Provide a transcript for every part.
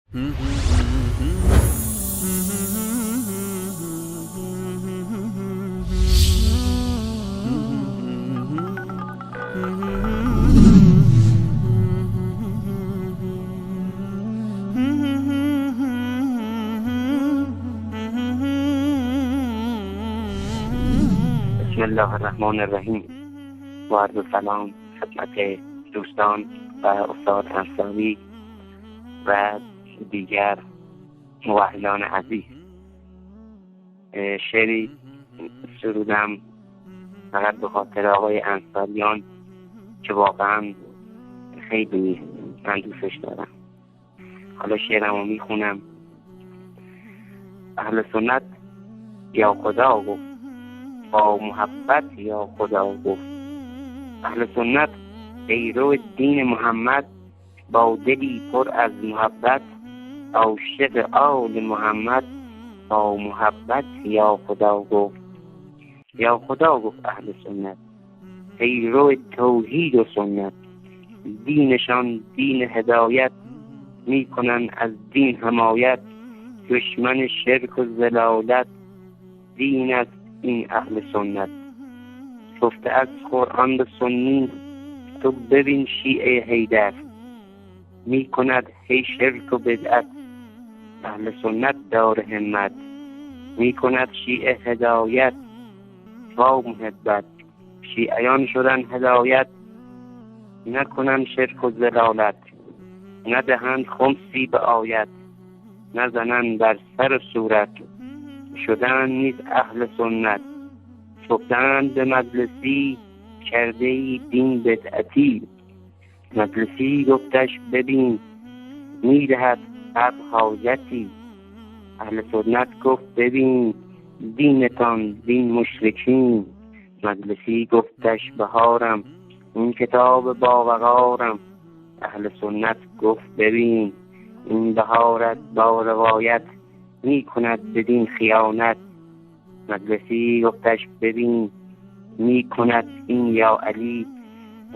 بسم الله الرحمن الرحیم. با عرض سلام خدمت دوستان و استاد انصاری و دیگر موحدان عزیز. شعری سرودم فقط به خاطر آقای انصاریان که واقعا خیلی من دوستش دارم. حالا شعرم رو میخونم. اهل سنت یا خدا گفت، با محبت یا خدا گفت. اهل سنت پیرو دین محمد، با دلی پر از محبت. عاشق آل محمد، با محبت یا خدا گفت. یا خدا گفت اهل سنت، پیرو توحید و سنت. دینشان دین هدایت، میکنن از دین حمایت. دشمن شرک و ضلالت، دین از این اهل سنت. گفته از قرآن به سنی، تو ببین شیعه حیدر. میکند هی شرک و بدعت، اهل سنت دار همت. میکند شیعه هدایت، با محبت. شیعیان شدن هدایت، نکنن شرک و ضلالت. ندهند خمسی به آیت، نزنن بر سر صورت. شدن نیز اهل سنت، گفتند به مجلسی، کرده ای دین بدعتی. مجلسی گفتش ببین، میدهد هر حاجتی. اهل سنت گفت ببین، دینتان دین مشرکین. مجلسی گفتش بهارم، این کتاب باوقارم. اهل سنت گفت ببین، این بهارت با روایت. می کند بدین خیانت. مجلسی گفتش ببین، می کند این یا علی.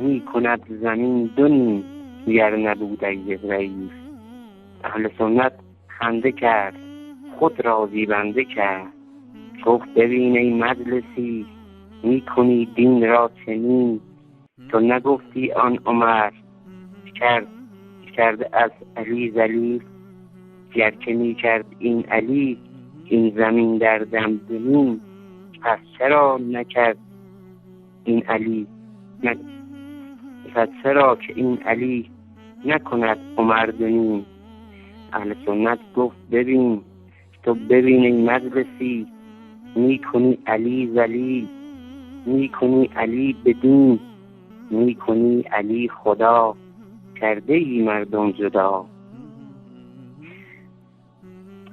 می کند زمین دونی، گر نبود ای رئیس. اهل سنت خنده کرد، خود را زیبنده کرد. گفت ببین ای مجلسی، می کنی دین را چنین. تو نگفتی آن عمر، کرد از علی ذلیل. گر که می کرد این علی، این زمین در دمدمی. پس چرا نکرد این علی، پس چرا که این علی نکند عمر دونی. اهل سنت گفت ببین، تو ببین ای مجلسی، می کنی علی ذلیل. می کنی علی بدین، می کنی علی خدا. کرده ای مردم جدا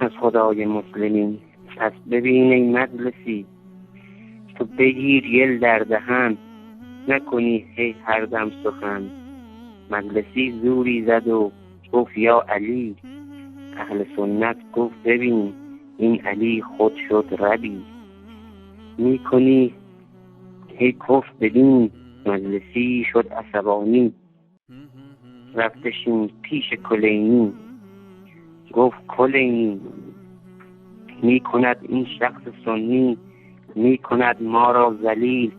از خدای مسلمین. پس ببین ای مجلسی، تو بگیر گل در دهن. نکنی هی هر دم سخن. مجلسی زوری زد و گفت یا علی. اهل سنت گفت ببین، این علی خود شد ربی. می کنی هی کفر بدین. مجلسی شد عصبانی، رفتشین پیش کلینی. گفت کلینی، می کند این شخص سنی. می کند ما را ذلیل.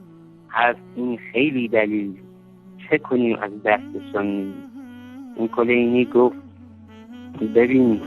هست این خیلی دلیل، چه کنیم از دست سنی. این کلینی گفت ببین،